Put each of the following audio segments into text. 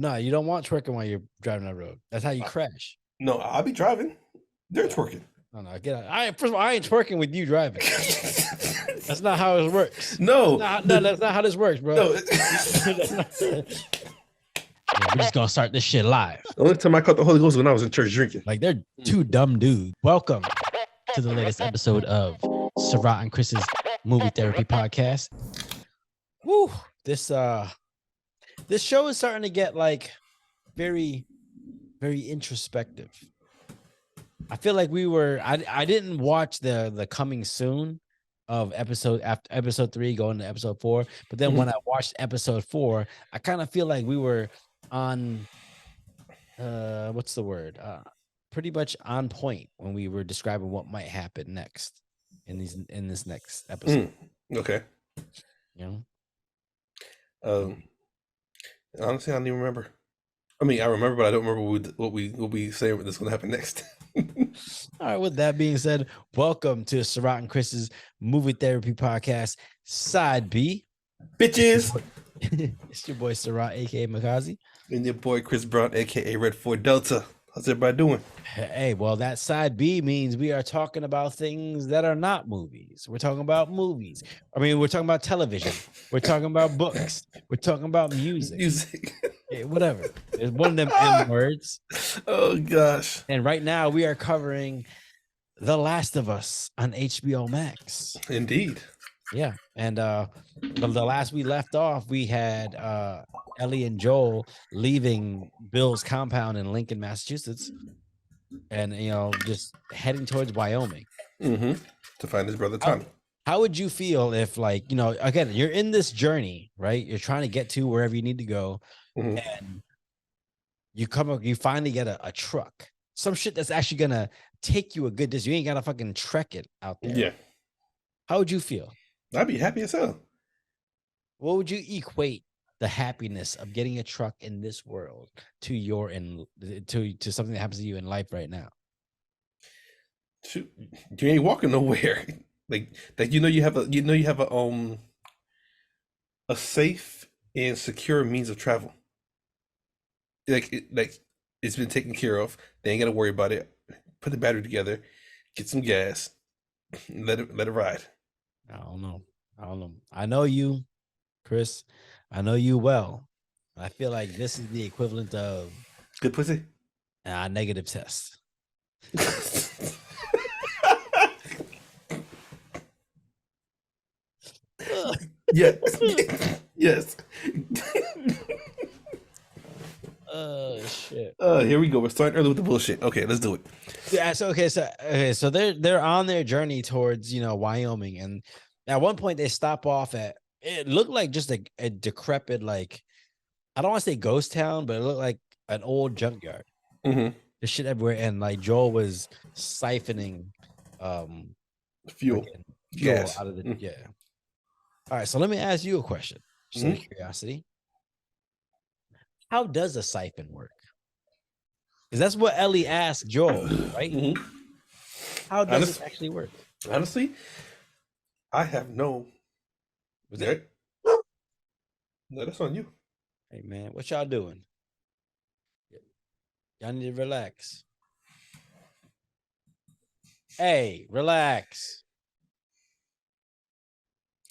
No, you don't want twerking while you're driving that road. That's how you crash. No, I'll be driving. They're twerking. No, get out. First of all, I ain't twerking with you driving. That's not how it works. No, that's not how this works, bro. No. Yeah, we're just gonna start this shit live. The only time I caught the Holy Ghost was when I was in church drinking. Like, they're two dumb dudes. Welcome to the latest episode of Sarath and Chris's Movie Therapy Podcast. Woo! This show is starting to get like very, very introspective. I feel like I didn't watch the coming soon of episode 3 going to episode 4, but then when I watched episode 4, I kind of feel like we were on what's the word? Pretty much on point when we were describing what might happen next in this next episode. Okay. You know? Honestly, I don't even remember. I mean, I remember, but I don't remember what we say that's going to happen next. All right. With that being said, welcome to Sarath and Chris's Movie Therapy Podcast, Side B. Bitches. It's your boy Sarath, aka Makazi, and your boy Chris Brown, aka Red 4 Delta. How's everybody doing? Hey, well, that side B means we are talking about things that are not movies. We're talking about movies. I mean, we're talking about television. We're talking about books. We're talking about music. Yeah, whatever. There's one of them M words. Oh, gosh. And right now we are covering The Last of Us on HBO Max. Indeed. Yeah. And the last we left off, we had Ellie and Joel leaving Bill's compound in Lincoln, Massachusetts, and just heading towards Wyoming to find his brother Tommy. How would you feel if, like, again, you're in this journey, right? You're trying to get to wherever you need to go, and you finally get a truck, some shit that's actually gonna take you a good distance. You ain't gotta fucking trek it out there. Yeah. How would you feel? I'd be happy as hell. What would you equate the happiness of getting a truck in this world to to something that happens to you in life right now? Shoot, you ain't walking nowhere. like you have a safe and secure means of travel. Like it's been taken care of. They ain't gotta worry about it. Put the battery together, get some gas, let it ride. I don't know. I know you, Chris. I know you well. I feel like this is the equivalent of good pussy. Negative test. Yes. Yes. Oh shit. Here we go. We're starting early with the bullshit. Okay, let's do it. Yeah. So they're on their journey towards Wyoming, and at one point they stop off at, it looked like just a decrepit, like, I don't want to say ghost town, but it looked like an old junkyard. There's shit everywhere, and like Joel was siphoning fuel gas out of the All right, so let me ask you a question, just out of curiosity. How does a siphon work? Because that's what Ellie asked Joel, right? How does it actually work? Honestly, I have no. Was it? No, that's on you. Hey man, what y'all doing? Y'all need to relax. Hey, relax.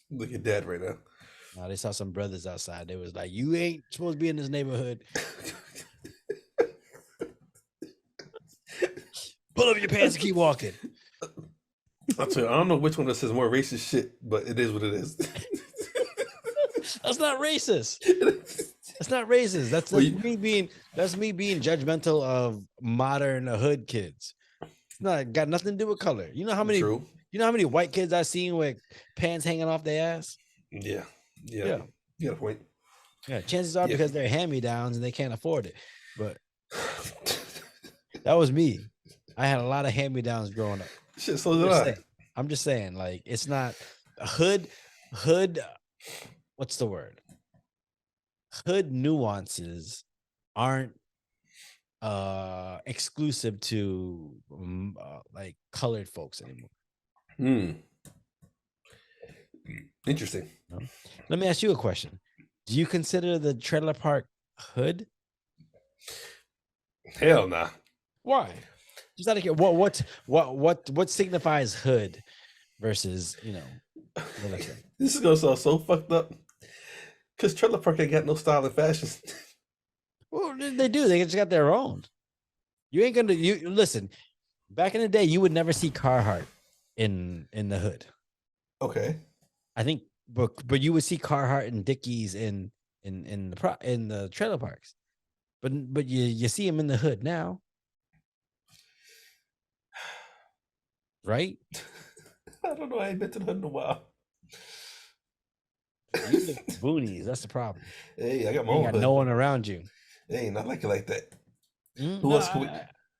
Look at Dad right now. No, they saw some brothers outside. They was like, "You ain't supposed to be in this neighborhood." Pull up your pants and keep walking. I'll tell you, I don't know which one that says more racist shit, but it is what it is. That's not racist. That's not racist. That's me being judgmental of modern hood kids. It's not got nothing to do with color. You know how many white kids I've seen with pants hanging off their ass? Yeah. You got a point. Yeah, chances are because they're hand-me-downs and they can't afford it. But that was me. I had a lot of hand-me-downs growing up. Shit, so did I. I'm just saying, like, it's not hood. What's the word? Hood nuances aren't exclusive to like colored folks anymore. Interesting. Let me ask you a question. Do you consider the trailer park hood, Hell nah. Why? Just out of care. What signifies hood versus This is gonna sound so fucked up. Cause trailer park ain't got no style and fashion. Well, they do. They just got their own. You ain't gonna you listen. Back in the day, you would never see Carhartt in the hood. Okay. I think, but you would see Carhartt and Dickies in the trailer parks. But you see them in the hood now, right? I don't know. I ain't been to the hood in a while. You live in the boonies. That's the problem. Hey, I got my You own got hood. no one around you. Hey, not like it like that. Who No, else can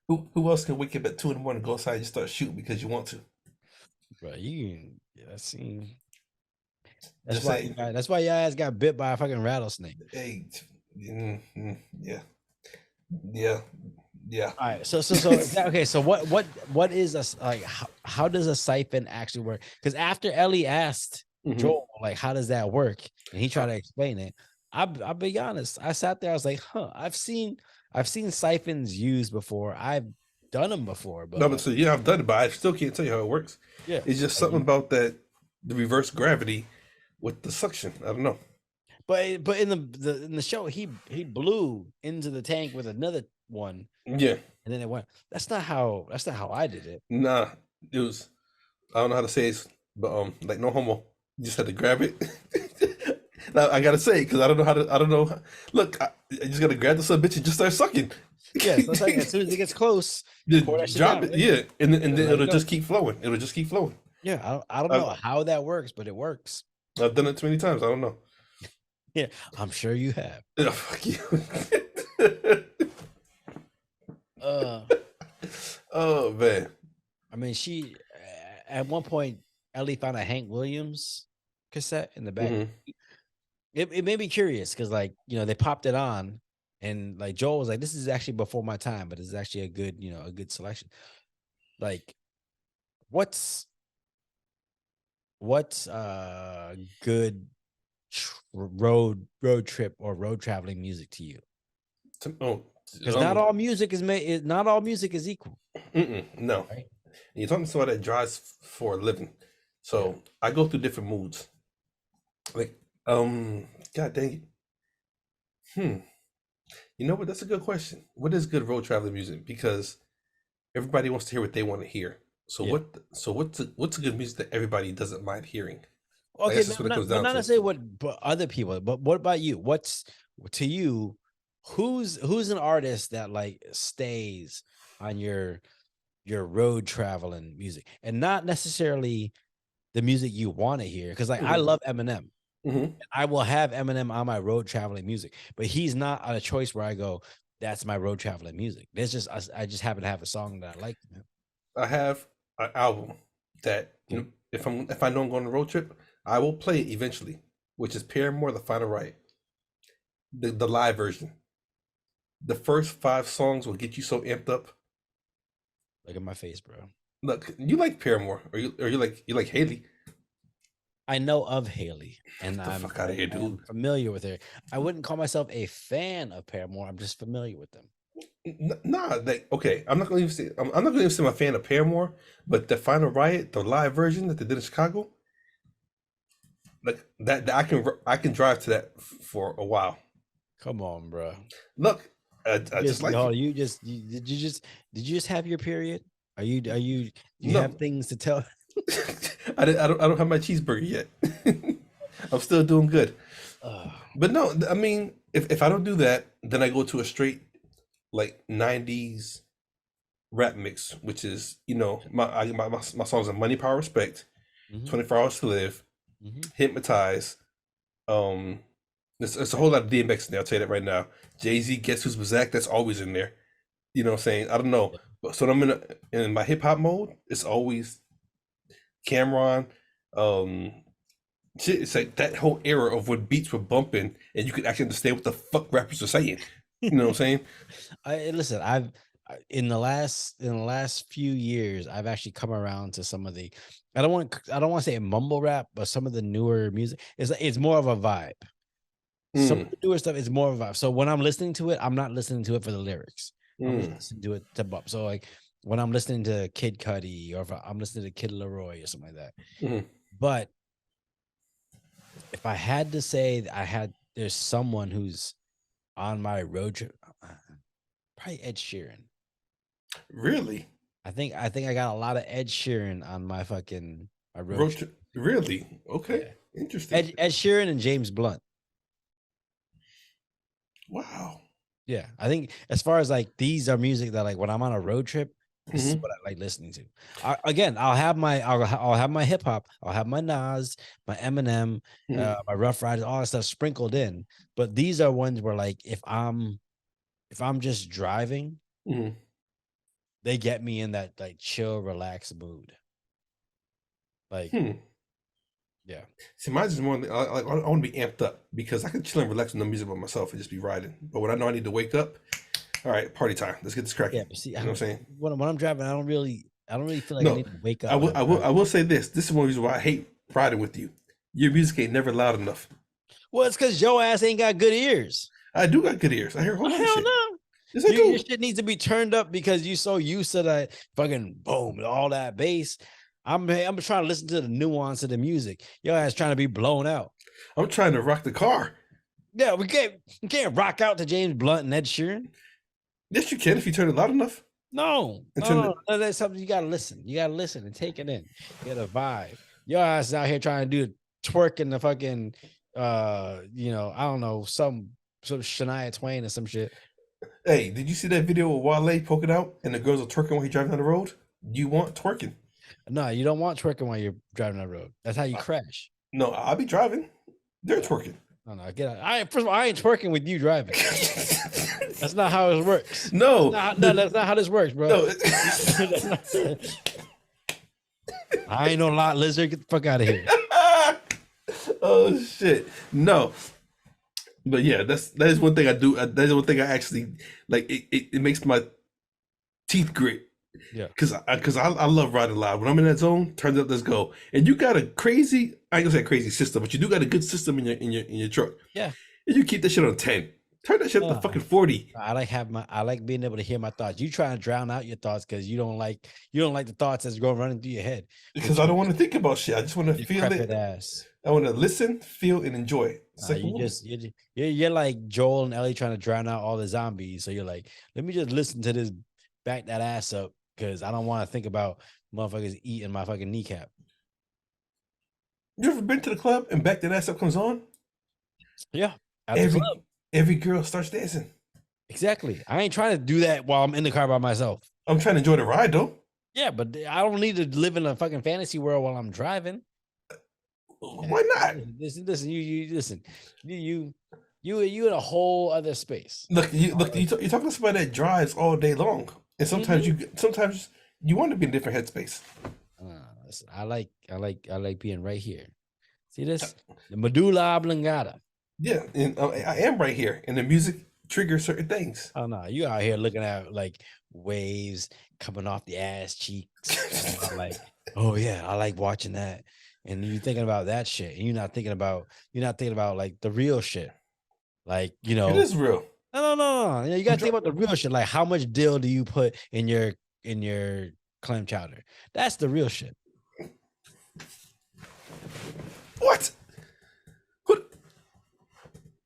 who else can wake up at 2 in the morning, go outside and start shooting because you want to? bro, that's Just why saying. that's why your ass got bit by a fucking rattlesnake. Hey, yeah, yeah, yeah. All right, so okay. So what is like? How does a siphon actually work? Because after Ellie asked Mhm. Joel, like, how does that work, and he tried to explain it, I'll be honest. I sat there. I was like, huh. I've seen siphons used before. I've done them before, but No, but so yeah, I've done it, but I still can't tell you how it works. yeah, It's just something about the reverse gravity with the suction. I don't know. but in the show, he blew into the tank with another one, Yeah, and then it went. That's not how I did it. nah, it was. I don't know how to say it, but like no homo. You just had to grab it. Now I gotta say because I don't know how to. I don't know. Look, I just gotta grab the son bitch and just start sucking. Yeah, so it's like as soon as it gets close, pour that Just shit drop down, it, right? yeah, and then Let it it'll go. just keep flowing. It'll just keep flowing. Yeah, I don't I've, know how that works, but it works. I've done it too many times. I don't know. Yeah, I'm sure you have. Yeah, fuck you. Uh, Oh man. I mean, at one point, Ellie found a Hank Williams cassette in the back. Mhm. It made me curious because, like, they popped it on, and like Joel was like, "This is actually before my time, but it's actually a good selection." Like, what's good road trip or road traveling music to you? Oh, Because not all music is equal, no. right? You're talking to somebody that drives for a living, so Yeah. I go through different moods. Like, God dang it. You know what? That's a good question. What is good road traveling music? Because everybody wants to hear what they want to hear. So Yeah. what's a good music that everybody doesn't mind hearing? I Okay, guess that's what it comes but down not to. necessarily but other people. But what about you? What's to you? Who's an artist that like stays on your road traveling music, and not necessarily the music you want to hear? Because like I Mhm, love Eminem. mhm. I will have Eminem on my road traveling music, but he's not a choice where I go, that's my road traveling music. There's just I just happen to have a song that I like. I have an album that Okay. if I know I'm going on a road trip, I will play it eventually, which is Paramore, The Final Right, the live version. The first 5 songs will get you so amped up. Look at my face, bro. Look, you like Paramore, or you like Haley? I know of Haley, and Get the fuck out of here, I'm dude. familiar with her. I wouldn't call myself a fan of Paramore. I'm just familiar with them. Nah, like okay, I'm not gonna even say I'm a fan of Paramore, but the Final Riot, the live version that they did in Chicago, like that I can drive to that for a while. Come on, bro. Look, I just like it. Did you just have your period? Do you No, have things to tell? I don't have my cheeseburger yet. I'm still doing good. Oh, But no, I mean, if I don't do that, then I go to a straight like '90s rap mix, which is my songs are Money, Power, Respect, mhm, 24 Hours to Live, mhm. Hypnotize. Um, there's a whole lot of DMX in there. I'll tell you that right now. Jay-Z, Guess Who's Back? That's always in there. You know what I'm saying? I don't know, Yeah. but so when I'm in my hip hop mode, it's always Cameron. Um, shit, it's like that whole era of when beats were bumping and you could actually understand what the fuck rappers are saying. You know what I'm saying? Listen. In the last few years, I've actually come around to some of the. I don't want to say mumble rap, but some of the newer music it's more of a vibe. Some of Mm, the newer stuff is more of a vibe. So when I'm listening to it, I'm not listening to it for the lyrics. I'm just Mm. listening to it to bop. So like when I'm listening to Kid Cudi or if I'm listening to Kid Leroy or something like that. Mhm. But if I had to say there's someone who's on my road trip, probably Ed Sheeran. Really? I think I got a lot of Ed Sheeran on my road trip. Really? Okay. Yeah. Interesting. Ed Sheeran and James Blunt. Wow. Yeah, I think as far as like these are music that like when I'm on a road trip, this is Mhm. what I like listening to. Again, I'll have my hip hop, I'll have my Nas, my Eminem, Mhm. my Rough Riders, all that stuff sprinkled in. But these are ones where like if I'm just driving, Mhm. they get me in that like chill, relaxed mood. Like, Hmm. yeah, See, mine's is more like I want to be amped up because I can chill and relax with no music by myself and just be riding. But when I know I need to wake up, all right, party time. Let's get this cracking. yeah. But see, You know what I'm saying? when I'm driving, I don't really feel like I No, need to wake I up when will. I'm I will. driving. I will say this. This is one reason why I hate riding with you. Your music ain't never loud enough. Well, it's because your ass ain't got good ears. I do got good ears. I hear a whole lot of Hell shit. no. Yes, I Your do. shit needs to be turned up because you're so used to that fucking boom, all that bass. I'm trying to listen to the nuance of the music. Your ass trying to be blown out. I'm trying to rock the car. Yeah, we can't rock out to James Blunt and Ed Sheeran. Yes, you can if you turn it loud enough. And turn it. No. That's something you gotta listen. You gotta listen and take it in. Get a vibe. Your ass is out here trying to do twerk in the fucking I don't know, some Shania Twain or some shit. Hey, did you see that video of Wale poking out and the girls are twerking while he driving down the road? You want twerking? No, you don't want twerking while you're driving that road. That's how you crash. No, I'll be driving. They're No, twerking. no, get out. First of all, I ain't twerking with you driving. That's not how it works. No, That's not how this works, bro. no. I ain't no lot lizard. Get the fuck out of here. Oh shit, no. But yeah, that is one thing I do. That is one thing I actually like. It makes my teeth grit. Yeah. Because I love riding loud. When I'm in that zone, turns up, let's go. And you got a crazy, I ain't gonna say crazy system, but you do got a good system in your truck. Yeah. And you keep that shit on 10. Turn that shit up to fucking 40. I like being able to hear my thoughts. You trying to drown out your thoughts because you don't like the thoughts that's going running through your head. Because I don't want to think about shit. I just want to feel Decrepit it. ass. I want to listen, feel, and enjoy. It's like a woman. You're like Joel and Ellie trying to drown out all the zombies. So you're like, let me just listen to this, back that ass up, because I don't want to think about motherfuckers eating my fucking kneecap. You ever been to the club and back that ass up comes on? Yeah, at the club. Every girl starts dancing. Exactly. I ain't trying to do that while I'm in the car by myself. I'm trying to enjoy the ride though. Yeah, but I don't need to live in a fucking fantasy world while I'm driving. Why not? Listen. You listen. You in a whole other space. Look, you're talking to somebody that drives all day long, and sometimes you want to be in a different headspace. Listen, I like being right here. See this? The medulla oblongata. Yeah, and I am right here, and the music triggers certain things. Oh no, you out here looking at like waves coming off the ass cheeks. Like, oh yeah, I like watching that. And you're thinking about that shit, and you're not thinking about like the real shit. Like, It is real. No. You gotta think about the real shit. Like, how much dill do you put in your clam chowder? That's the real shit. What?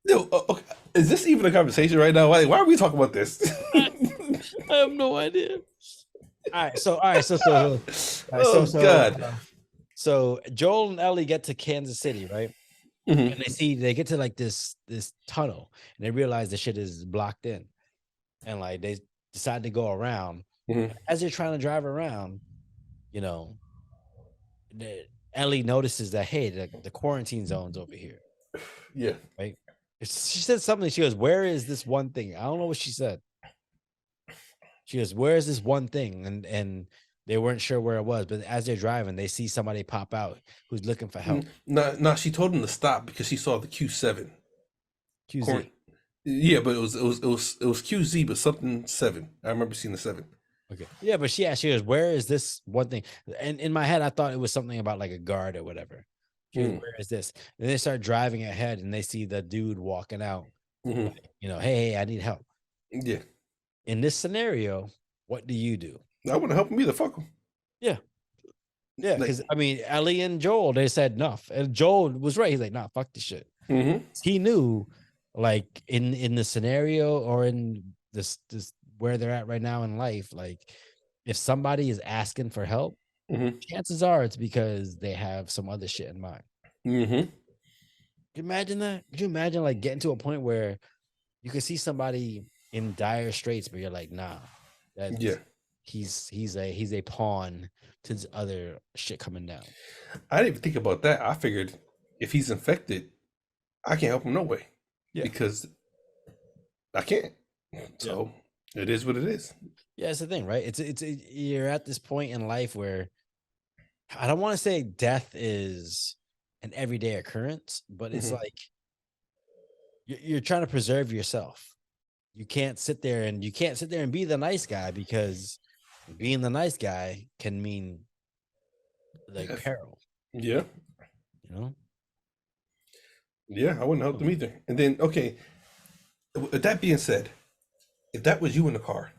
Yo, okay. Is this even a conversation right now? Why are we talking about this? I have no idea. All right, so God. So Joel and Ellie get to Kansas City, right? Mhm. And they get to like this tunnel, and they realize the shit is blocked in, and like they decide to go around. Mhm. As they're trying to drive around, Ellie notices that, hey, the quarantine zone's over here. Yeah. Right. She said something. She goes, "Where is this one thing?" I don't know what she said. She goes, "Where is this one thing?" And they weren't sure where it was, but as they're driving, they see somebody pop out who's looking for help. No, she told him to stop because she saw the Q7. QZ. Yeah, but it was QZ, but something 7. I remember seeing the 7. Okay. Yeah, but she goes, "Where is this one thing?" And in my head, I thought it was something about like a guard or whatever. She goes, "Where is this?" And they start driving ahead, and they see the dude walking out. Mm-hmm. Like, hey, I need help. Yeah. in this scenario, what do you do? I wouldn't help him either. Fuck him. Yeah. Yeah, Like, because I mean, Ellie and Joel, they said enough, and Joel was right. He's like, "Nah, fuck this shit." mm-hmm. He knew, like in the scenario or in this where they're at right now in life, like if somebody is asking for help, Mm-hmm. chances are it's because they have some other shit in mind. Mm-hmm. Could you imagine that? Could you imagine like getting to a point where you could see somebody in dire straits, but you're like, nah, Yeah. that's he's a pawn to this other shit coming down. I didn't even think about that. I figured if he's infected, I can't help him no way. Yeah. Because I can't. So it is what it is. Yeah, it's the thing, right? You're at this point in life where I don't want to say death is an everyday occurrence, but it's Mhm. like you're trying to preserve yourself. You can't sit there and be the nice guy, because being the nice guy can mean like peril, Yeah. you know? Yeah. I wouldn't help them either. And then, okay, with that being said, if that was you in the car,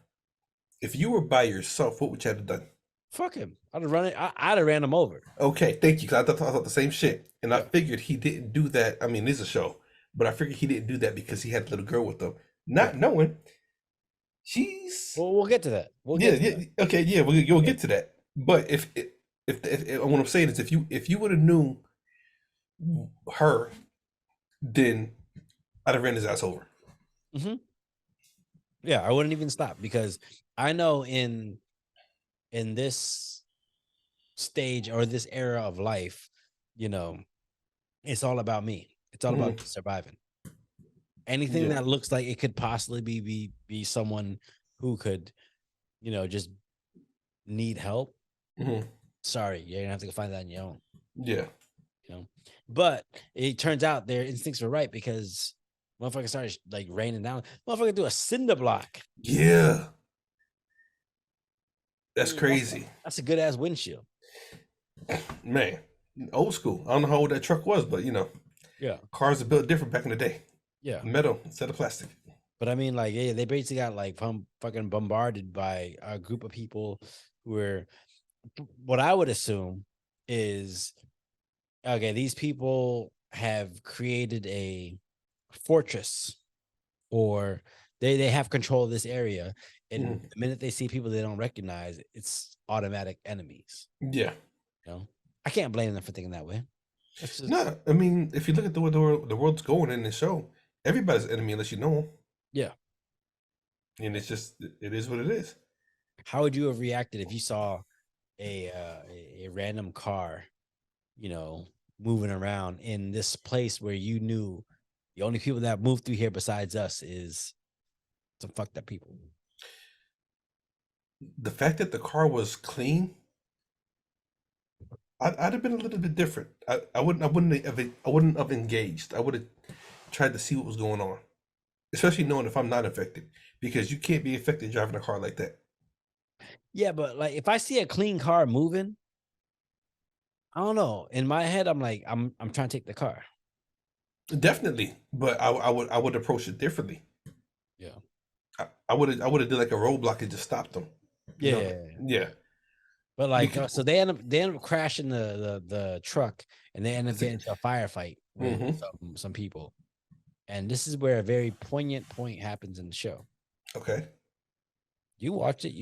if you were by yourself, what would you have done? Fuck him. I'd have run it. I'd have ran him over. Okay, thank you. 'Cause I thought the same shit. And I Yeah. figured he didn't do that. I mean, it's a show, but I figured he didn't do that because he had a little girl with him. Not Yeah. knowing she's. Well, we'll get to that. Okay, yeah, you'll get to that. But if what I'm saying is, if you would have knew her, then I'd have ran his ass over. Mm-hmm. Yeah, I wouldn't even stop, because I know in this stage or this era of life, you know, it's all about me. It's all about Mhm. surviving. Anything Yeah. that looks like it could possibly be someone who could, just need help. Mhm. Sorry, you're gonna have to go find that on your own. Yeah. But it turns out their instincts were right, because motherfucker started like raining down. Motherfucker do a cinder block. Yeah. That's crazy. That's a good ass windshield. Man, old school. I don't know how old that truck was, but Yeah. cars are built different back in the day. Yeah. Metal instead of plastic. But I mean, like, yeah, they basically got like fucking bombarded by a group of people who were, what I would assume is, okay, these people have created a fortress, or they have control of this area. And Mhm. the minute they see people they don't recognize, it's automatic enemies. Yeah. I can't blame them for thinking that way. That's just, No, I mean, if you look at the way the world's going in this show, everybody's an enemy unless you know them. yeah. And it's just, it is what it is. How would you have reacted if you saw a random car, moving around in this place where you knew the only people that move through here besides us is some fucked up people? The fact that the car was clean, I'd have been a little bit different. I wouldn't have engaged. I would have tried to see what was going on, especially knowing if I'm not affected, because you can't be affected driving a car like that. Yeah, but like if I see a clean car moving, I don't know. In my head, I'm like, I'm trying to take the car. Definitely, but I would approach it differently. Yeah. I would have did like a roadblock and just stopped them. Yeah. Yeah. But like, Because, so they end up crashing the truck, and they end up getting into a firefight with mm-hmm. some people. And this is where a very poignant point happens in the show. Okay. You watch it,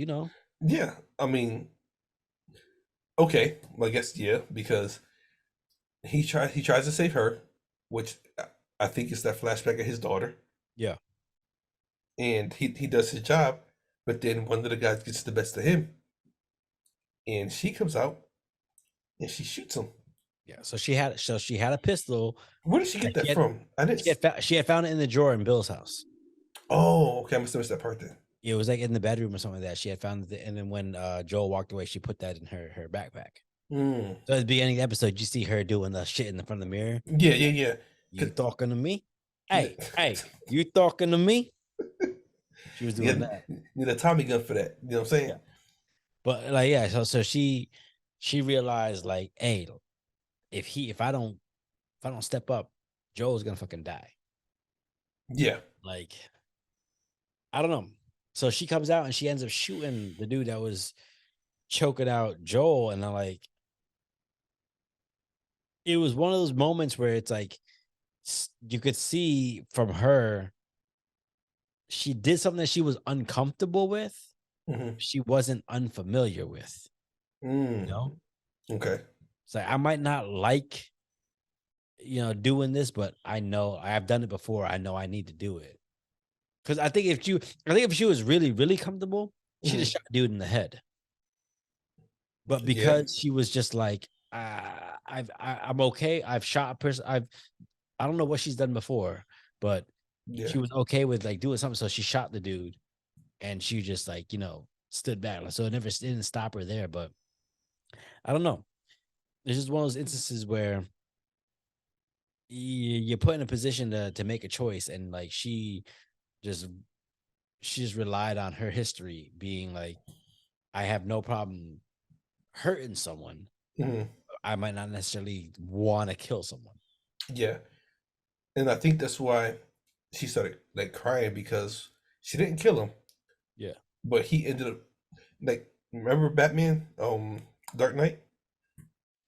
Yeah. I mean, okay. Well, I guess yeah, because he tries to save her, which I think is that flashback of his daughter, Yeah. and he does his job, but then one of the guys gets the best of him, and she comes out and she shoots him. Yeah. So she had a pistol. Where did she get that from? I didn't. She had found it in the drawer in Bill's house. Oh, okay. I must have missed that part then. It was like in the bedroom or something like that. She had found it, and then when Joel walked away, she put that in her backpack. Mm. So at the beginning of the episode, you see her doing the shit in the front of the mirror. Yeah, yeah, yeah. You talking to me? Hey, you talking to me? She was doing that. Need a Tommy gun for that. You know what I'm saying? Yeah. But like, yeah, so she realized like, hey, if I don't step up, Joel's gonna fucking die. Yeah. Like, I don't know. So she comes out and she ends up shooting the dude that was choking out Joel. And I'm like, it was one of those moments where it's like you could see from her, she did something that she was uncomfortable with, she wasn't unfamiliar with. You know, Okay. it's like I might not like, doing this, but I know I've done it before. I know I need to do it. Because I think if she was really, really comfortable, she just shot dude in the head. But Yeah. because she was just like, I'm okay. I've shot a person. I don't know what she's done before, but Yeah. she was okay with like doing something. So she shot the dude, and she just like stood back. So it didn't stop her there. But I don't know. It's just one of those instances where you're put in a position to make a choice, and like just she just relied on her history being like, I have no problem hurting someone. I might not necessarily want to kill someone. Yeah. And I think that's why she started like crying, because she didn't kill him, Yeah. but he ended up like, remember Batman, Dark Knight?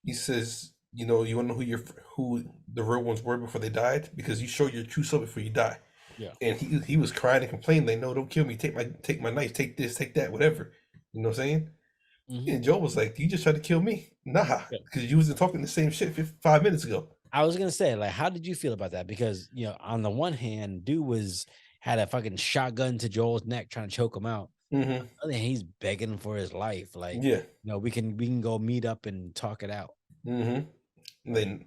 He says, you want to know who the real ones were before they died, because you show your true self before you die. Yeah. And he was crying and complaining like, no, don't kill me, take my knife, take this, take that, whatever. You know what I'm saying? And Joe was like, you just tried to kill me? Nah, Yeah. because you wasn't talking the same shit 5 minutes ago. I was gonna say, like, how did you feel about that? Because on the one hand, dude had a fucking shotgun to Joel's neck trying to choke him out. On the other hand, he's begging for his life. Like, Yeah. we can go meet up and talk it out. And then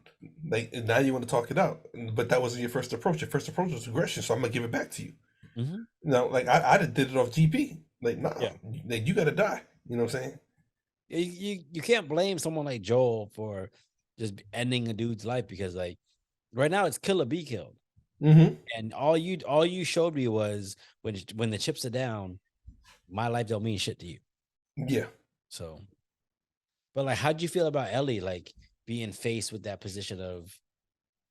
like, now you want to talk it out, but that wasn't your first approach. Your first approach was aggression, so I'm gonna give it back to you. Now, like, I did it off GP. Like, nah, Yeah. like, you gotta die. You know what I'm saying? You can't blame someone like Joel for just ending a dude's life, because like right now it's kill or be killed. And all you showed me was when the chips are down, my life don't mean shit to you. Yeah. So, but like, how'd you feel about Ellie, like being faced with that position of,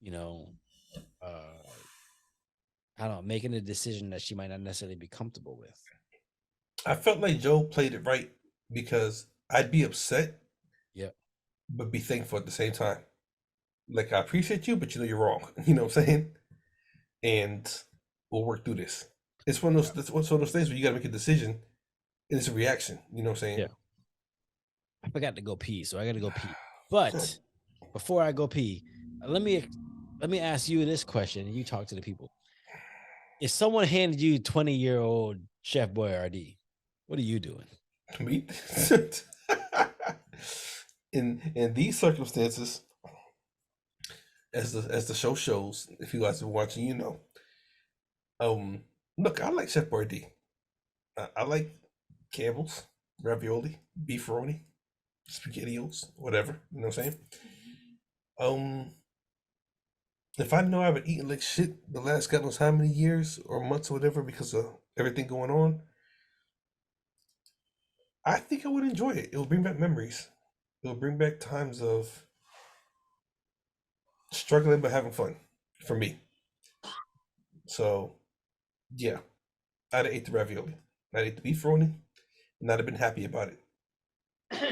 I don't know, making a decision that she might not necessarily be comfortable with? I felt like Joe played it right, because I'd be upset, Yeah. but be thankful at the same time. Like, I appreciate you, but you're wrong. You know what I'm saying? And we'll work through this. It's one of those. That's one of those things where you got to make a decision, and it's a reaction. You know what I'm saying? Yeah. I forgot to go pee, so I got to go pee. But before I go pee, let me ask you this question, and you talk to the people. If someone handed you 20-year-old Chef Boyardee, what are you doing? Me. In these circumstances, as the show shows, if you guys are watching, look, I like Chef Boyardee. I like Campbell's, ravioli, beefaroni, spaghettios, whatever. You know what I'm saying? If I know I haven't eaten like shit the last God knows how many years or months or whatever because of everything going on, I think I would enjoy it. It will bring back memories. It will bring back times of struggling but having fun for me. So, yeah, I'd have ate the ravioli. I'd ate the beefaroni, and I'd have been happy about it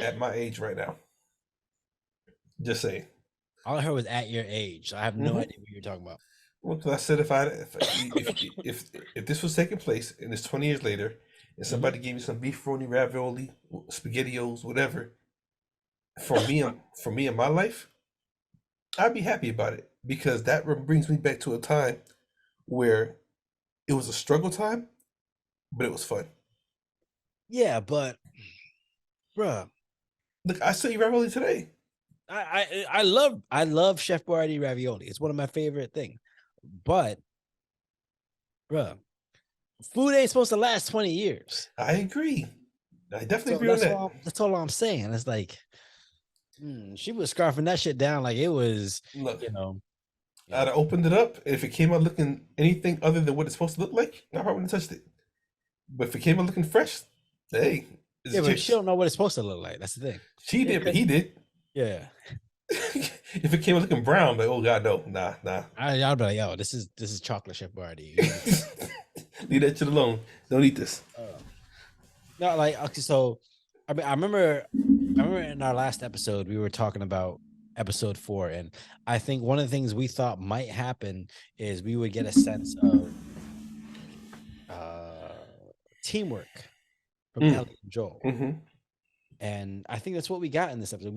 at my age right now. Just saying. All I heard was at your age. So I have no idea what you're talking about. Well, because I said if this was taking place and it's 20 years later, and somebody gave me some beefaroni, ravioli, spaghettios, whatever, for me in my life, I'd be happy about it, because that brings me back to a time where it was a struggle time, but it was fun. Yeah, but bruh, Look, I still eat ravioli today. I love Chef Boyardee ravioli. It's one of my favorite things. But bruh, food ain't supposed to last 20 years. I agree. I definitely So agree on that. that's all I'm saying. It's like she was scarfing that shit down like it was, Look, Yeah. I'd have opened it up. If it came out looking anything other than what it's supposed to look like, I probably wouldn't have touched it. But if it came out looking fresh, hey, it's Yeah, but chips. she don't know what it's supposed to look like. That's the thing. She did, but he did. Yeah. If it came out looking brown, like, oh God, no, nah. I'll be like, yo, this is chocolate Chef Boyardee. Leave that shit alone. Don't eat this. No, like okay, so I mean, I remember in our last episode we were talking about episode 4, and I think one of the things we thought might happen is we would get a sense of uh teamwork from Ellie and Joel. Mm-hmm. And I think that's what we got in this episode.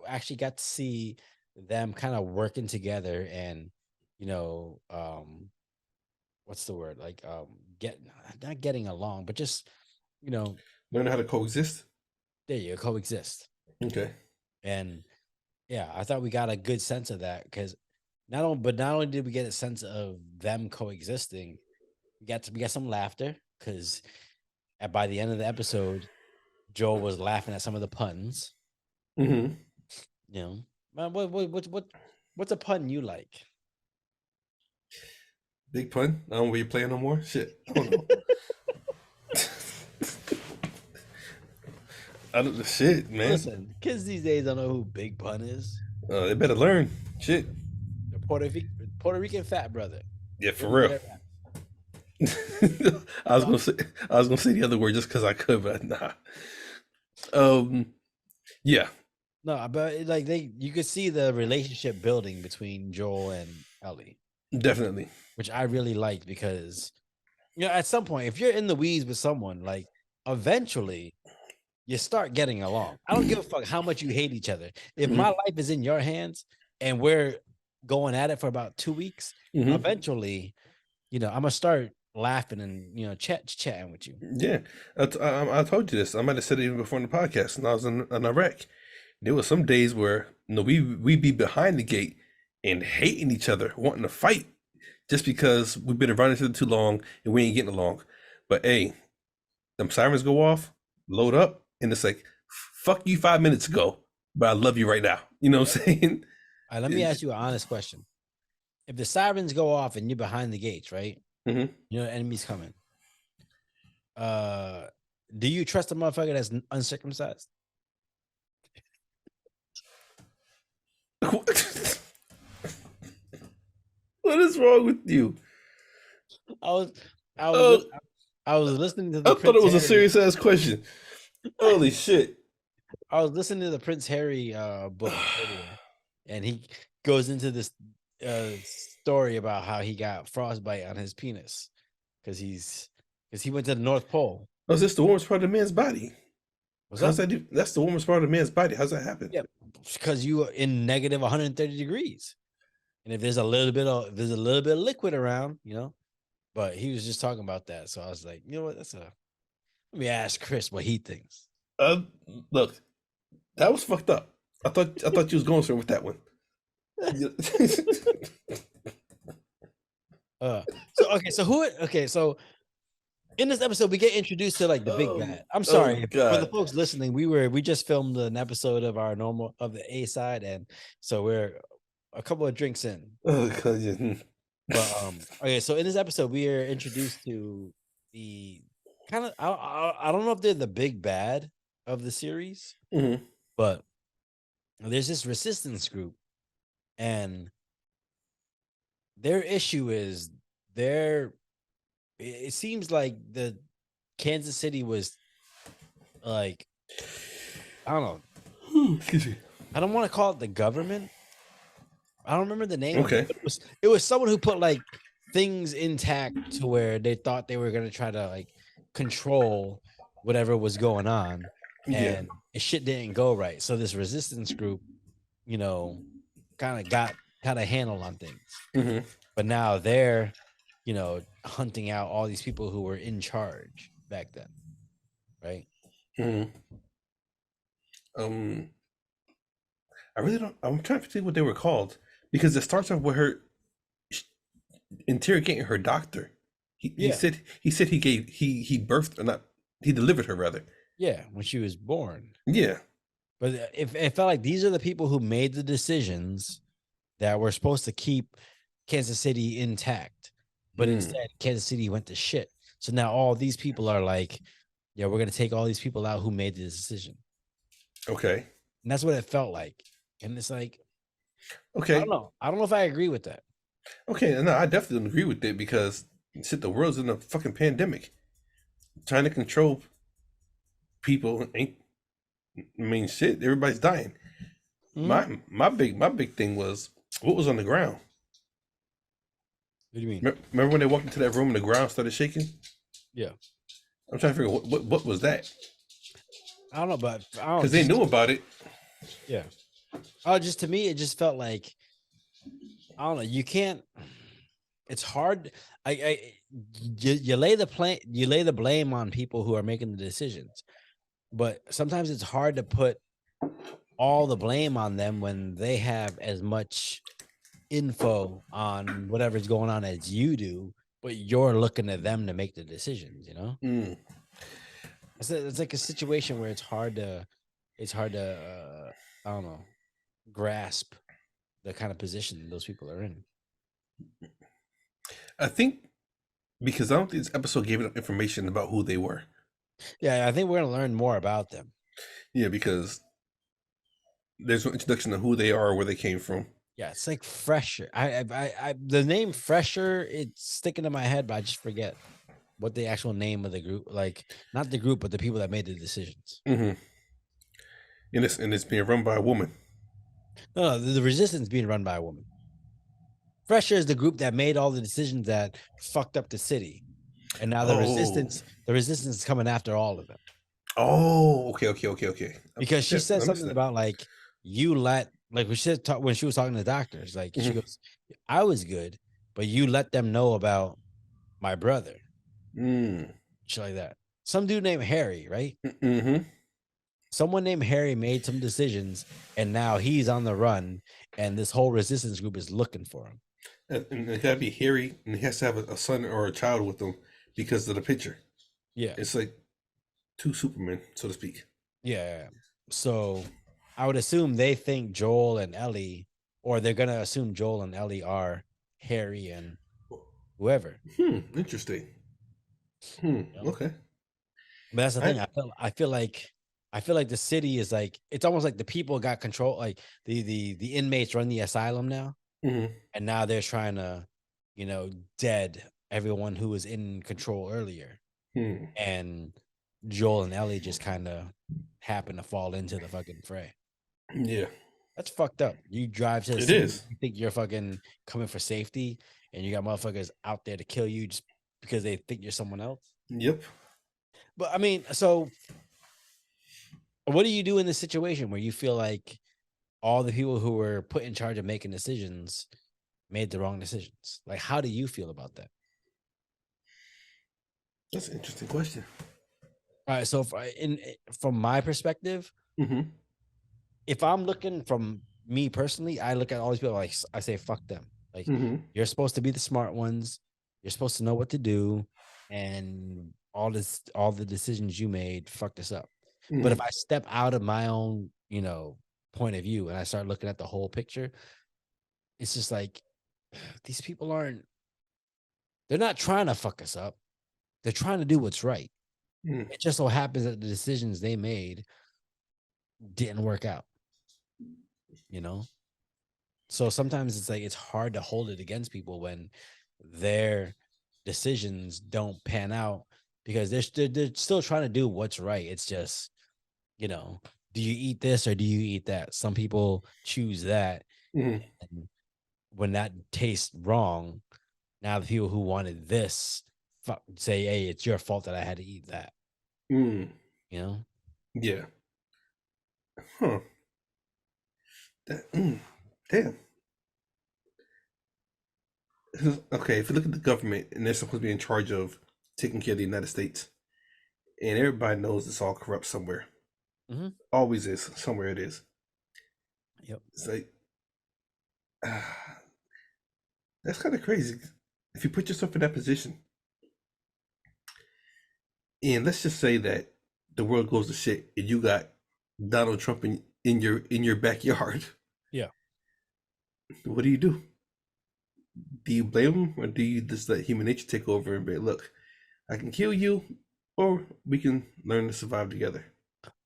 Actually got to see them kind of working together and you know, what's the word? Like get not getting along, but just you know, Learning how to coexist. there you go, coexist. Okay. And yeah, I thought we got a good sense of that because not only did we get a sense of them coexisting, we got some laughter because by the end of the episode, Joel was laughing at some of the puns. Mm-hmm. You know, man, what's a pun you like? Big pun. I don't know where you playing no more. Shit. I don't know. I don't. Shit, man. Listen, kids these days don't know who Big Pun is. They better learn. Shit. The Puerto Rican fat brother. Yeah, for Really real. good at rap. I was gonna say the other word just because I could, but nah. Yeah, No, but like you could see the relationship building between Joel and Ellie, definitely. which I really liked because at some point, if you're in the weeds with someone, like eventually you start getting along. I don't give a fuck how much you hate each other. If my life is in your hands and we're going at it for about 2 weeks, eventually, I'm gonna start laughing and chatting with you. Yeah, I told you this. I might have said it even before in the podcast. And I was in Iraq. There was some days where we be behind the gate and hating each other, wanting to fight, just because we've been around each other too long and we ain't getting along. But hey, them sirens go off, load up, and it's like, fuck you 5 minutes ago, but I love you right now. You know what I'm saying? All right, let me ask you an honest question. If the sirens go off and you're behind the gates, right? You know the enemy's coming. Do you trust a motherfucker that's uncircumcised? What is wrong with you? I was listening to the I thought it was a serious ass question. Holy shit. I was listening to the Prince Harry book earlier, and he goes into this story about how he got frostbite on his penis because he went to the North Pole. Oh, is this the warmest part of the man's body? How's that? That's the warmest part of the man's body. How's that happen? Yeah, because you are in negative 130 degrees, and if there's a little bit of liquid around, But he was just talking about that, so I was like, you know what? Let me ask Chris what he thinks. Look, that was fucked up. I thought you was going somewhere with that one. So in this episode we get introduced to like the big bad. I'm sorry for the folks listening. We just filmed an episode of the A side, and so we're a couple of drinks in. Oh god, yeah. But so in this episode we are introduced to the kind of I don't know if they're the big bad of the series, but there's this resistance group, and their issue is it seems like the Kansas City was like, I don't know. Excuse me. I don't want to call it the government. I don't remember the name. Okay. It was someone who put like things intact to where they thought they were gonna try to like control whatever was going on, and shit didn't go right. So this resistance group, kind of got a handle on things. But now they're, hunting out all these people who were in charge back then, right? I really don't. I'm trying to think what they were called, because it starts off with her interrogating her doctor. He said he birthed, or not, he delivered her rather. Yeah, when she was born. Yeah. But it felt like these are the people who made the decisions that were supposed to keep Kansas City intact. But instead, Kansas City went to shit. So now all these people are like, yeah, we're going to take all these people out who made the decision. Okay. And that's what it felt like. And it's like, okay. I don't know if I agree with that. Okay, no, I definitely don't agree with it, because shit, the world's in a fucking pandemic. Trying to control people ain't. I mean, shit. Everybody's dying. Mhm. My big thing was what was on the ground. What do you mean? Remember when they walked into that room and the ground started shaking? Yeah, I'm trying to figure what was that I don't know, but I don't because they just knew about it. yeah. Oh, just to me, it just felt like I don't know. You can't. It's hard. You lay you lay the blame on people who are making the decisions, but sometimes it's hard to put all the blame on them when they have as much info on whatever's going on as you do, but you're looking at them to make the decisions. You know, Mm. it's like a situation where it's hard to I don't know, grasp the kind of position those people are in. I think because I don't think this episode gave enough information about who they were. Yeah, I think we're gonna learn more about them. Yeah, because there's no introduction to who they are or where they came from. Yeah, it's like Fresher. The name Fresher, it's sticking in my head, but I just forget what the actual name of the group, like not the group, but the people that made the decisions. Mm-hmm. And it's being run by a woman. No, the resistance being run by a woman. Fresher is the group that made all the decisions that fucked up the city, and now Oh, the resistance is coming after all of them oh, okay. because she said I missed something that. about like you let like when she was talking to doctors, like she Mm-hmm. goes, "I was good, but you let them know about my brother." Mm. Shit like that. Some dude named Harry, right? Mm-hmm. Someone named Harry made some decisions, and now he's on the run, and this whole resistance group is looking for him. And it gotta be Harry, and he has to have a son or a child with him because of the picture. Yeah, It's like two Supermen, so to speak. yeah. So I would assume they think Joel and Ellie, or they're gonna assume Joel and Ellie are Harry and whoever. Interesting. You know? Okay. But that's the thing. I. I feel like the city is like it's almost like the people got control. Like the inmates run the asylum now, Mm-hmm. and now they're trying to, you know, dead everyone who was in control earlier. Hmm. And Joel and Ellie just kind of happen to fall into the fucking fray. Yeah, That's fucked up. You drive to the it city, is. you think you're fucking coming for safety, and you got motherfuckers out there to kill you just because they think you're someone else. Yep. But I mean, so what do you do in this situation where you feel like all the people who were put in charge of making decisions made the wrong decisions? Like, how do you feel about that? That's an interesting question. All right, so from my perspective, Mm-hmm. if I'm looking from me personally, I look at all these people like I say, fuck them. Like Mm-hmm. you're supposed to be the smart ones. You're supposed to know what to do, and all the decisions you made fucked us up. But if Mm-hmm. I step out of my own, point of view and I start looking at the whole picture, it's just like these people aren't. They're not trying to fuck us up. They're trying to do what's right. Mm-hmm. It just so happens that the decisions they made didn't work out. You know. So sometimes it's like it's hard to hold it against people when their decisions don't pan out because they're still trying to do what's right. It's just, you know, do you eat this or do you eat that? Some people choose that. Mm-hmm. And when that tastes wrong, now the people who wanted this say, hey, it's your fault that I had to eat that, Mm. you know? Yeah. Huh. Damn. Okay, if you look at the government and they're supposed to be in charge of taking care of the United States, and everybody knows it's all corrupt somewhere. Mm-hmm. Always is. Somewhere it is. Yep. It's like that's kind of crazy. If you put yourself in that position, and let's just say that the world goes to shit, and you got Donald Trump in your backyard, Yeah. what do you do? Do you blame him, or do you just let human nature take over and be like, look, I can kill you, or we can learn to survive together?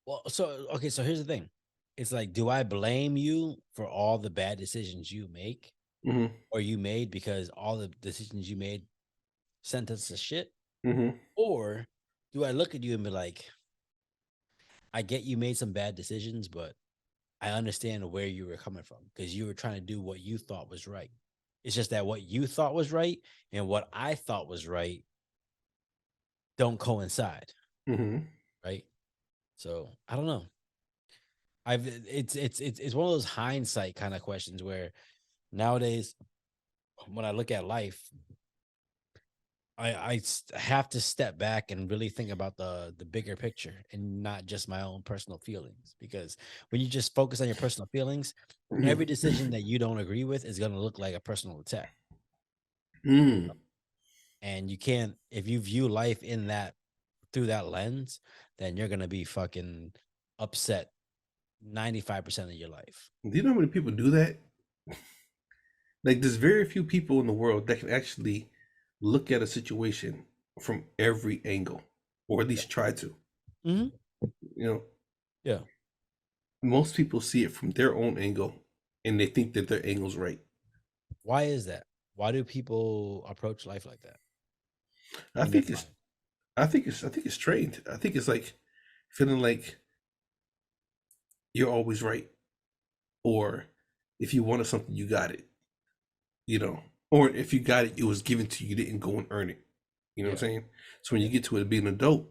Well, so okay, so here's the thing. It's like, do I blame you for all the bad decisions you make Mm-hmm. or you made because all the decisions you made sent us to shit? Mm-hmm. Or do I look at you and be like, I get you made some bad decisions, but I understand where you were coming from because you were trying to do what you thought was right. It's just that what you thought was right and what I thought was right don't coincide, Mm-hmm. right? So I don't know. It's one of those hindsight kind of questions where nowadays when I look at life, have to step back and really think about the bigger picture and not just my own personal feelings. Because when you just focus on your personal feelings, every decision that you don't agree with is going to look like a personal attack. Mm. And you can't, if you view life in that through that lens, then you're going to be fucking upset 95% of your life. Do you know how many people do that? Like, there's very few people in the world that can actually look at a situation from every angle, or at least try to. Mm-hmm. You know, Yeah. most people see it from their own angle, and they think that their angle's right. Why is that? Why do people approach life like that? I In their think it's, mind? I think it's trained. I think it's like feeling like you're always right, or if you wanted something, you got it. You know, or if you got it, it was given to you. You didn't go and earn it. You know what Yeah. I'm saying? So when you Yeah. get to it, being an adult,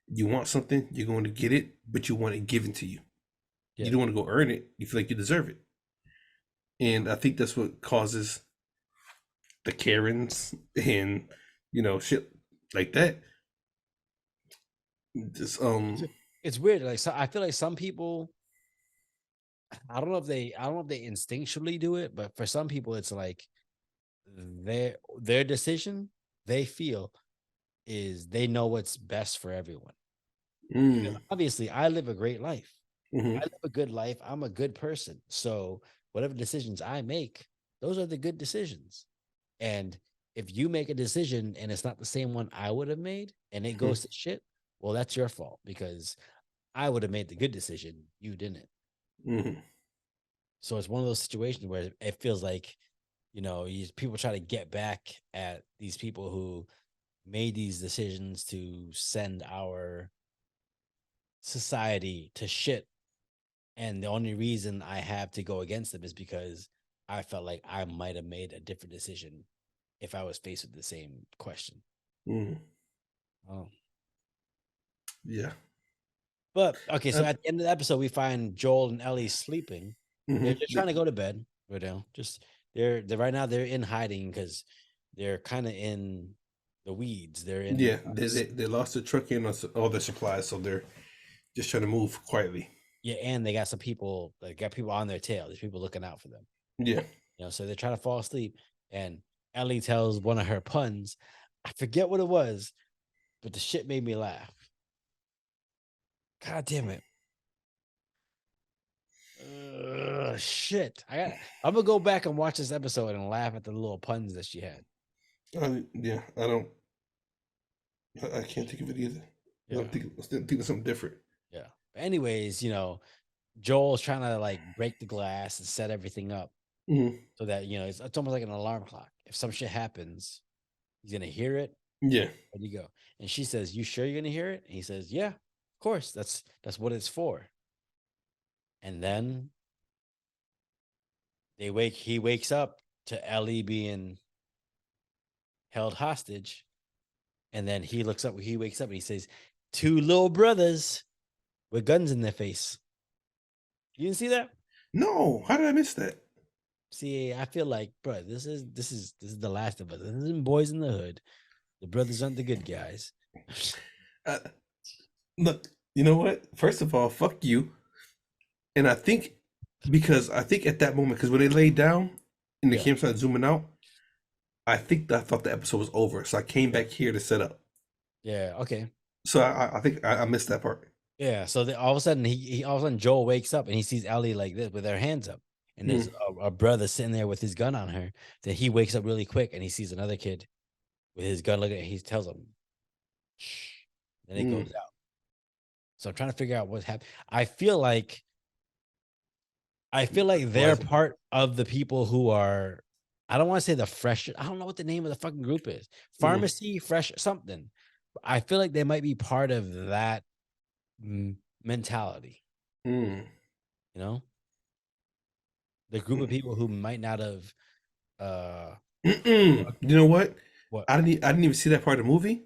you want something, you're going to get it, but you want it given to you. You Yeah. don't want to go earn it. You feel like you deserve it. And I think that's what causes the Karens and, shit like that. Just It's weird. Like, so I feel like some people, I don't know if they instinctually do it, but for some people, it's like their decision they feel is they know what's best for everyone. Because mm, obviously, I live a great life. I hmm live a good life. I'm a good person. So whatever decisions I make, those are the good decisions. And if you make a decision and it's not the same one I would have made and it goes to shit, well, that's your fault because I would have made the good decision. You didn't. hmm So it's one of those situations where it feels like, people try to get back at these people who made these decisions to send our society to shit. And the only reason I have to go against them is because I felt like I might have made a different decision if I was faced with the same question. hmm Oh. Yeah. But okay, so Uh, at the end of the episode, we find Joel and Ellie sleeping. They're just trying to go to bed right now. Just they're right now they're in hiding because they're kind of in the weeds. They're in yeah, they lost their truck and all their supplies, so they're just trying to move quietly. yeah, and they got some people, like got people on their tail. There's people looking out for them. Yeah. So they're trying to fall asleep. And Ellie tells one of her puns. I forget what it was, but the shit made me laugh. God damn it. Shit. I'm gonna go back and watch this episode and laugh at the little puns that she had. Yeah, I don't. I can't think of it either. Yeah. I think of something different. Yeah. But anyways, Joel's trying to like break the glass and set everything up hmm so that it's almost like an alarm clock. If some shit happens, he's gonna hear it. Yeah. Where you go? And she says, "You sure you're gonna hear it?" And he says, "Yeah, of course. That's what it's for." And then he wakes up to Ellie being held hostage. And then he wakes up and he says, two little brothers with guns in their face. You didn't see that? No, how did I miss that? See, I feel like, bro, this is the last of us. This isn't Boys in the Hood. The brothers aren't the good guys. Uh, Look, you know what? First of all, fuck you. And I think at that moment, because when they laid down and the Yeah. camera started zooming out, I thought the episode was over. So I came Yeah. back here to set up. Yeah. Okay. So I think I missed that part. Yeah. So all of a sudden, all of a sudden Joel wakes up and he sees Ellie like this with her hands up, and there's Mm, a brother sitting there with his gun on her. Then he wakes up really quick and he sees another kid with his gun looking. He tells him, "Shh." Then it goes mm. out. So I'm trying to figure out what happened. I feel like they're Horizon. part of the people who are. I don't want to say the fresh. I don't know what the name of the fucking group is. Pharmacy fresh something. I feel like they might be part of that mentality. Mm. You know, the group of people who might not have. You know what? What I didn't even see that part of the movie.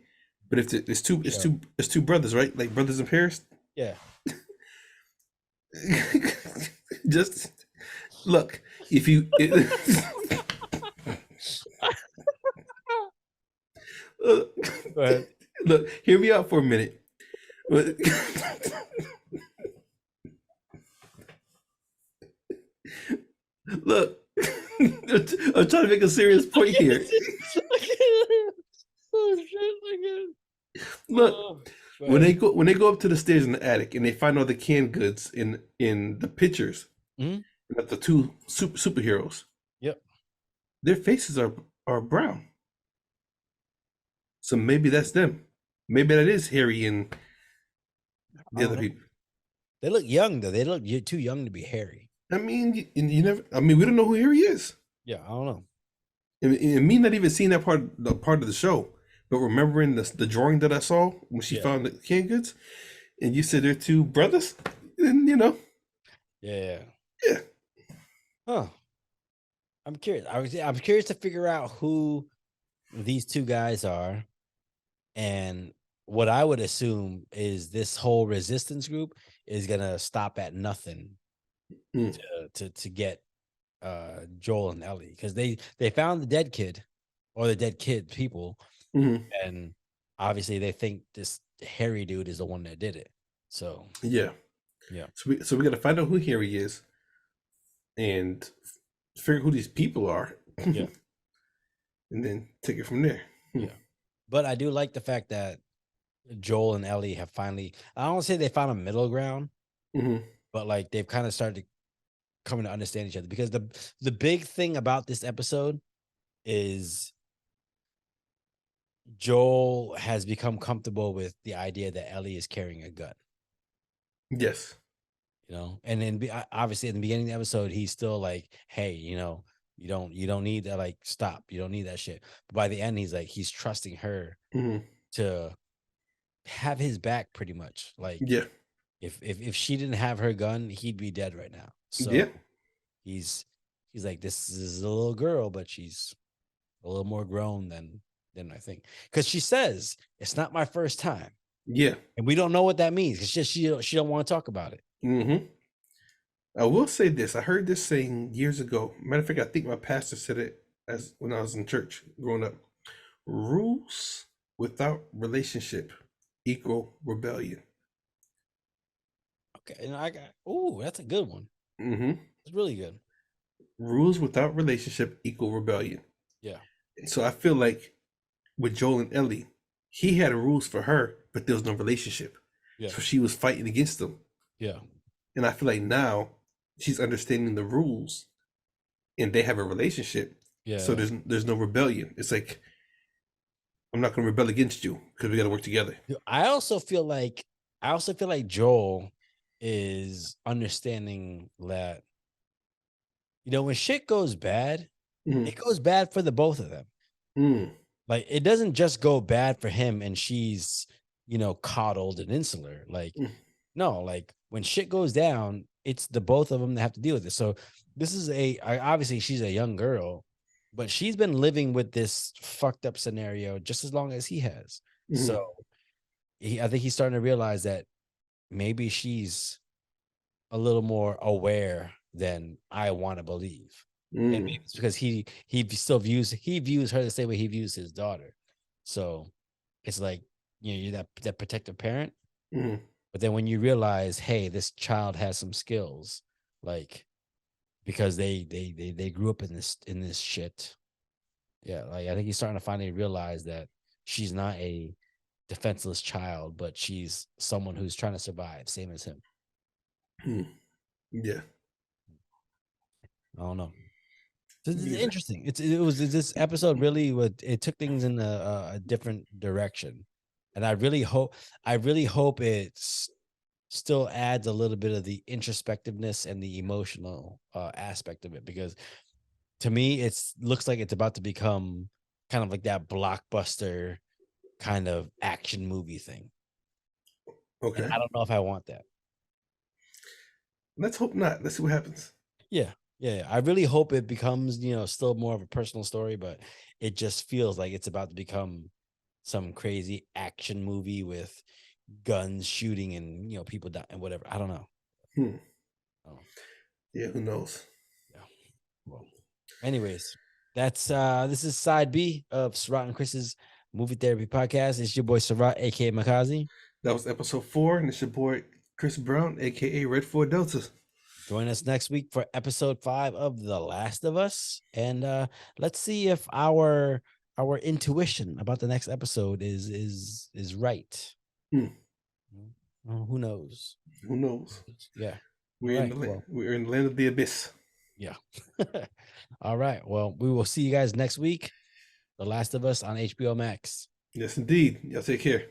But if show? it's two brothers, right? Like brothers in Paris. Yeah. Just look. If you Go ahead. look, hear me out for a minute. Look, I'm trying to make a serious point here. Oh shit! Look, Oh, when they go up to the stairs in the attic and they find all the canned goods in the pictures, Mhm. about the two superheroes, Yep. their faces are brown. So maybe that's them. Maybe that is Harry and the other people. They look young though. They look too young to be Harry. I mean, you never. I mean, we don't know who Harry is. Yeah, I don't know. And me not even seeing that part of the show, but remembering the drawing that I saw when she found the canned goods, and you said they're two brothers, and you know, Yeah. yeah, Huh. I'm curious. I'm curious to figure out who these two guys are, and what I would assume is this whole resistance group is gonna stop at nothing mm, to get Joel and Ellie, because they found the dead kid or the dead kid people, mhm, and obviously they think this Harry dude is the one that did it. So yeah. yeah, So we got to find out who Harry is and figure who these people are, yeah, and then take it from there. yeah. But I do like the fact that Joel and Ellie have finally, I don't say they found a middle ground, Mhm, but like they've kind of started coming to understand each other, because the big thing about this episode is Joel has become comfortable with the idea that Ellie is carrying a gun, yes. you know. And then obviously in the beginning of the episode, he's still like, hey, you know, you don't need that, like, stop, you don't need that shit. But by the end, he's like, he's trusting her Mhm, to have his back pretty much. Like yeah. if she didn't have her gun, he'd be dead right now. Yeah. So he's like, this is a little girl, but she's a little more grown than I think, because she says it's not my first time, Yeah. and we don't know what that means. It's just she don't want to talk about it. Hmm. I will say this. I heard this saying years ago. Matter of fact, I think my pastor said it as when I was in church growing up. Rules without relationship equal rebellion. Okay, and I got, oh, that's a good one. Hmm. It's really good. Rules without relationship equal rebellion. Yeah, So I feel like with Joel and Ellie, he had rules for her, but there was no relationship. yeah, So she was fighting against them. yeah, And I feel like now she's understanding the rules and they have a relationship. So yeah. there's no rebellion. It's like I'm not gonna rebel against you because we gotta work together. I also feel like Joel is understanding that, you know, when shit goes bad, Mm-hmm. it goes bad for the both of them. Mm. Like, it doesn't just go bad for him and she's, you know, coddled and insular. Like, Mm. no, like when shit goes down, it's the both of them that have to deal with it. So this is obviously she's a young girl, but she's been living with this fucked up scenario just as long as he has. Mm-hmm. So I think he's starting to realize that maybe she's a little more aware than I want to believe. And Mm. maybe it's because he views her the same way he views his daughter. So it's like, you know, you're that protective parent. Mm. But then when you realize, hey, this child has some skills, like, because they grew up in this shit. Yeah, like I think he's starting to finally realize that she's not a defenseless child, but she's someone who's trying to survive, same as him. Mm. Yeah. I don't know. This is Yeah. interesting. It was this episode really it took things in a different direction, and I really hope still adds a little bit of the introspectiveness and the emotional aspect of it, because to me looks like it's about to become kind of like that blockbuster kind of action movie thing, and Okay. I don't know if I want that. Let's hope not. Let's see what happens. Yeah. I really hope it becomes, still more of a personal story, but it just feels like it's about to become some crazy action movie with guns shooting and people die and whatever. I don't know. Oh, Yeah, who knows? yeah. Well, anyways, that's this is side B of Sarath and Chris's movie therapy podcast. It's your boy Sarath, aka Makazi. That was episode 4, and it's your boy Chris Brown, aka Red 4 Delta. Join us next week for episode 5 of The Last of Us, and let's see if our intuition about the next episode is right. Well, who knows? Who knows? Yeah. We're in the land. We're in the land of the abyss. Yeah. All right. Well, we will see you guys next week. The Last of Us on HBO Max. Yes, indeed. Y'all take care.